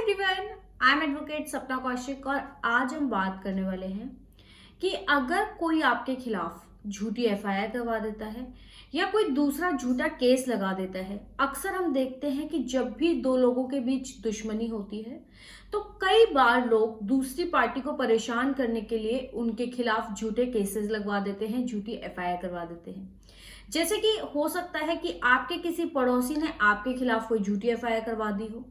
Everyone, I am advocate सपना कौशिक और आज हम बात करने वाले हैं कि अगर कोई आपके खिलाफ झूठी एफआईआर करवा देता है या कोई दूसरा झूठा केस लगा देता है। अक्सर हम देखते हैं कि जब भी दो लोगों के बीच दुश्मनी होती है तो कई बार लोग दूसरी पार्टी को परेशान करने के लिए उनके खिलाफ झूठे केसेस लगवा देते हैं, झूठी एफआईआर करवा देते हैं। जैसे कि हो सकता है कि आपके किसी पड़ोसी ने आपके खिलाफ कोई झूठी एफआईआर करवा दी हो,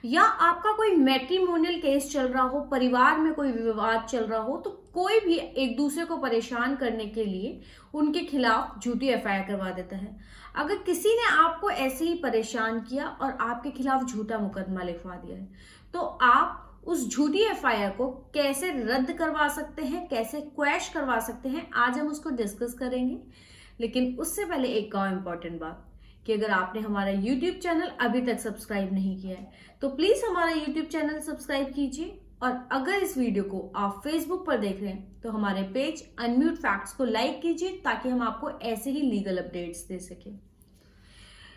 या आपका कोई मैट्रिमोनियल केस चल रहा हो, परिवार में कोई विवाद चल रहा हो, तो कोई भी एक दूसरे को परेशान करने के लिए उनके खिलाफ झूठी एफआईआर करवा देता है। अगर किसी ने आपको ऐसे ही परेशान किया और आपके खिलाफ झूठा मुकदमा लिखवा दिया है, तो आप उस झूठी एफआईआर को कैसे रद्द करवा सकते हैं, कैसे क्वैश करवा सकते हैं, आज हम उसको डिस्कस करेंगे। लेकिन उससे पहले एक और इम्पॉर्टेंट बात कि अगर आपने हमारा YouTube चैनल अभी तक सब्सक्राइब नहीं किया है तो प्लीज हमारा YouTube चैनल सब्सक्राइब कीजिए, और अगर इस वीडियो को आप Facebook पर देख रहे हैं तो हमारे पेज अनम्यूट फैक्ट्स को लाइक कीजिए ताकि हम आपको ऐसे ही लीगल अपडेट्स दे सकें।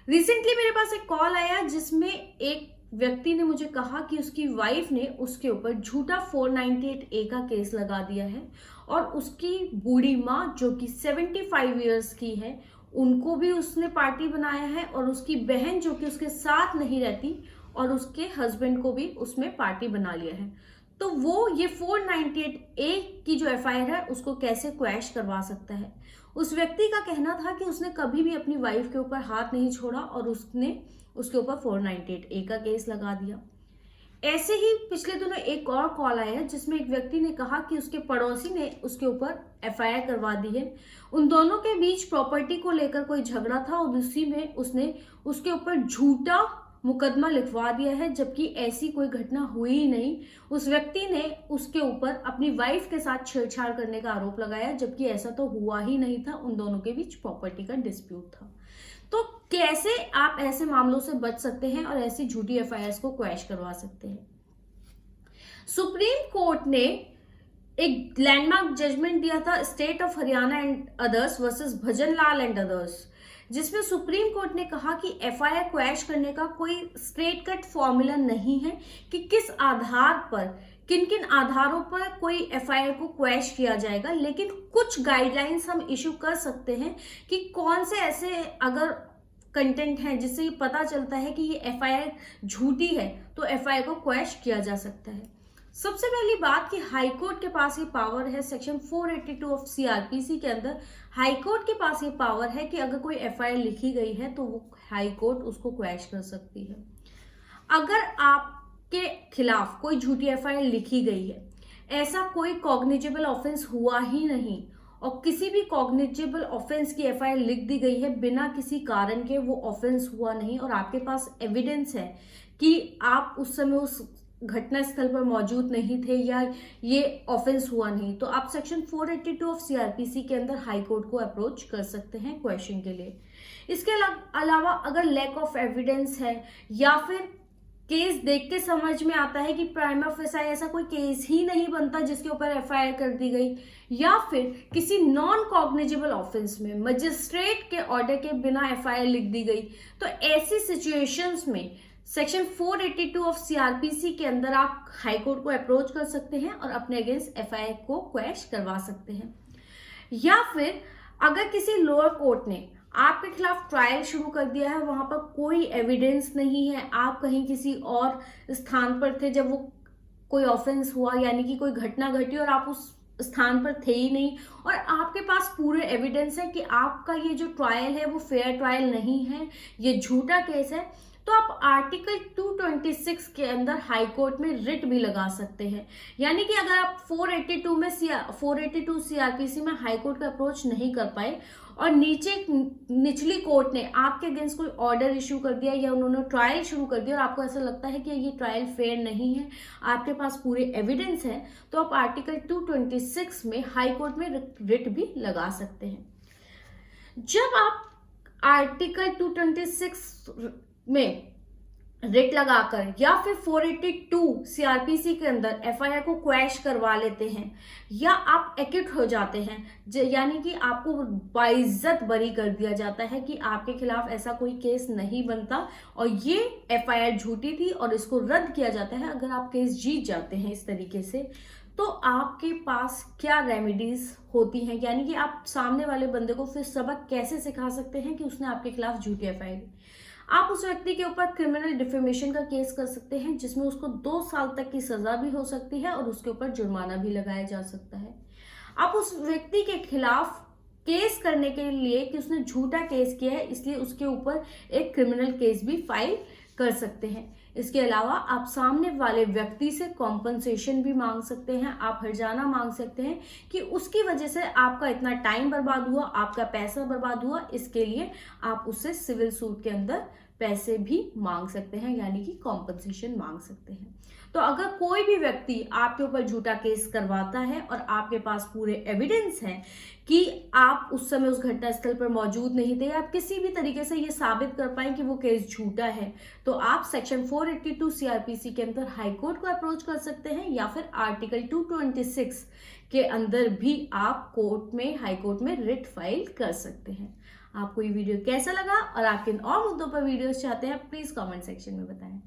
रिसेंटली मेरे पास एक कॉल आया जिसमें एक व्यक्ति ने मुझे कहा कि उसकी वाइफ ने उसके ऊपर झूठा 498A का केस लगा दिया है और उसकी बूढ़ी माँ जो कि 75 इयर्स की है, उनको भी उसने पार्टी बनाया है, और उसकी बहन जो कि उसके साथ नहीं रहती और उसके हस्बैंड को भी उसमें पार्टी बना लिया है। तो वो ये 498A की जो एफआईआर है उसको कैसे क्वैश करवा सकता है। उस व्यक्ति का कहना था कि उसने कभी भी अपनी वाइफ के ऊपर हाथ नहीं छोड़ा और उसने उसके ऊपर 498A का केस लगा दिया। ऐसे ही पिछले दिनों एक और कॉल आया जिसमें एक व्यक्ति ने कहा कि उसके पड़ोसी ने उसके ऊपर एफआईआर करवा दी है। उन दोनों के बीच प्रॉपर्टी को लेकर कोई झगड़ा था और उसी में उसने उसके ऊपर झूठा मुकदमा लिखवा दिया है, जबकि ऐसी कोई घटना हुई ही नहीं। उस व्यक्ति ने उसके ऊपर अपनी वाइफ के साथ छेड़छाड़ करने का आरोप लगाया, जबकि ऐसा तो हुआ ही नहीं था। उन दोनों के बीच प्रॉपर्टी का डिस्प्यूट था। तो कैसे आप ऐसे मामलों से बच सकते हैं और ऐसी झूठी एफआईआर को क्वैश करवा सकते हैं। सुप्रीम कोर्ट ने एक लैंडमार्क जजमेंट दिया था, state of Haryana and others versus Bhajanlal and others, जिसमें सुप्रीम कोर्ट ने कहा कि एफआईआर क्वैश करने का कोई स्ट्रेट कट फॉर्मूला नहीं है कि किस आधार पर, किन किन आधारों पर कोई एफआईआर को क्वैश किया जाएगा, लेकिन कुछ गाइडलाइंस हम इशू कर सकते हैं कि कौन से ऐसे अगर कंटेंट हैं जिससे ये पता चलता है कि ये एफआईआर झूठी है तो एफआईआर को क्वैश किया जा सकता है। सबसे पहली बात कि हाईकोर्ट के पास ये पावर है, सेक्शन 482 ऑफ सीआरपीसी के अंदर हाईकोर्ट के पास ये पावर है कि अगर कोई एफआईआर लिखी गई है तो वो हाईकोर्ट उसको क्वैश कर सकती है। अगर आपके खिलाफ कोई झूठी एफआईआर लिखी गई है, ऐसा कोई कॉग्निजेबल ऑफेंस हुआ ही नहीं और किसी भी कॉग्निजेबल ऑफेंस की एफआईआर लिख दी गई है बिना किसी कारण के, वो ऑफेंस हुआ नहीं और आपके पास एविडेंस है कि आप उस समय उस घटना स्थल पर मौजूद नहीं थे या ये ऑफेंस हुआ नहीं, तो आप सेक्शन 482 ऑफ सीआरपीसी के अंदर हाई कोर्ट को अप्रोच कर सकते हैं क्वेश्चन के लिए। इसके अलावा अगर लैक ऑफ एविडेंस है या फिर केस देख के समझ में आता है कि प्राइमा फेसाई ऐसा कोई केस ही नहीं बनता जिसके ऊपर एफआईआर कर दी गई, या फिर किसी नॉन कॉग्निजेबल ऑफेंस में मजिस्ट्रेट के ऑर्डर के बिना एफआईआर लिख दी गई, तो ऐसी सिचुएशंस में सेक्शन 482 ऑफ सीआरपीसी के अंदर आप हाईकोर्ट को अप्रोच कर सकते हैं और अपने अगेंस्ट एफआईआर को क्वैश करवा सकते हैं। या फिर अगर किसी लोअर कोर्ट ने आपके खिलाफ ट्रायल शुरू कर दिया है, वहां पर कोई एविडेंस नहीं है, आप कहीं किसी और स्थान पर थे जब वो कोई ऑफेंस हुआ, यानी कि कोई घटना घटी और आप उस स्थान पर थे ही नहीं, और आपके पास पूरे एविडेंस है कि आपका ये जो ट्रायल है वो फेयर ट्रायल नहीं है, ये झूठा केस है, तो आप आर्टिकल 226 के अंदर हाई कोर्ट में रिट भी लगा सकते हैं। यानी कि अगर आप 482 सीआरपीसी में हाई कोर्ट का अप्रोच नहीं कर पाए और निचली कोर्ट ने आपके अगेंस्ट कोई ऑर्डर इशू कर दिया या उन्होंने ट्रायल शुरू कर दिया और आपको ऐसा लगता है कि ये ट्रायल फेयर नहीं है, आपके पास पूरे एविडेंस है, तो आप आर्टिकल 226 में हाई कोर्ट में रिट भी लगा सकते हैं। जब आप आर्टिकल 226 में रिट लगाकर या फिर 482 सीआरपीसी के अंदर एफआईआर को क्वैश करवा लेते हैं, या आप एक्विट हो जाते हैं, यानी कि आपको बाइज्जत बरी कर दिया जाता है कि आपके खिलाफ ऐसा कोई केस नहीं बनता और ये एफआईआर झूठी थी और इसको रद्द किया जाता है। अगर आप केस जीत जाते हैं इस तरीके से, तो आपके पास क्या रेमेडीज होती हैं, यानी कि आप सामने वाले बंदे को फिर सबक कैसे सिखा सकते हैं कि उसने आपके खिलाफ झूठी एफआईआर दी। आप उस व्यक्ति के ऊपर क्रिमिनल डिफेमेशन का केस कर सकते हैं, जिसमें उसको 2 साल तक की सजा भी हो सकती है और उसके ऊपर जुर्माना भी लगाया जा सकता है। आप उस व्यक्ति के खिलाफ केस करने के लिए कि उसने झूठा केस किया है, इसलिए उसके ऊपर एक क्रिमिनल केस भी फाइल कर सकते हैं। इसके अलावा आप सामने वाले व्यक्ति से कॉम्पनसेशन भी मांग सकते हैं, आप हर्जाना मांग सकते हैं कि उसकी वजह से आपका इतना टाइम बर्बाद हुआ, आपका पैसा बर्बाद हुआ। इसके लिए आप उससे सिविल सूट के अंदर पैसे भी मांग सकते हैं, यानी कि कॉम्पनसेशन मांग सकते हैं। तो अगर कोई भी व्यक्ति आपके ऊपर झूठा केस करवाता है और आपके पास पूरे एविडेंस हैं कि आप उस समय उस घटनास्थल पर मौजूद नहीं थे, आप किसी भी तरीके से ये साबित कर पाए कि वो केस झूठा है, तो आप सेक्शन 482 सीआरपीसी के अंदर हाई कोर्ट को अप्रोच कर सकते हैं, या फिर आर्टिकल 226 के अंदर भी आप कोर्ट में, हाई कोर्ट में रिट फाइल कर सकते हैं। आपको ये वीडियो कैसा लगा और आप किन और मुद्दों पर वीडियोस चाहते हैं, प्लीज कमेंट सेक्शन में बताएं।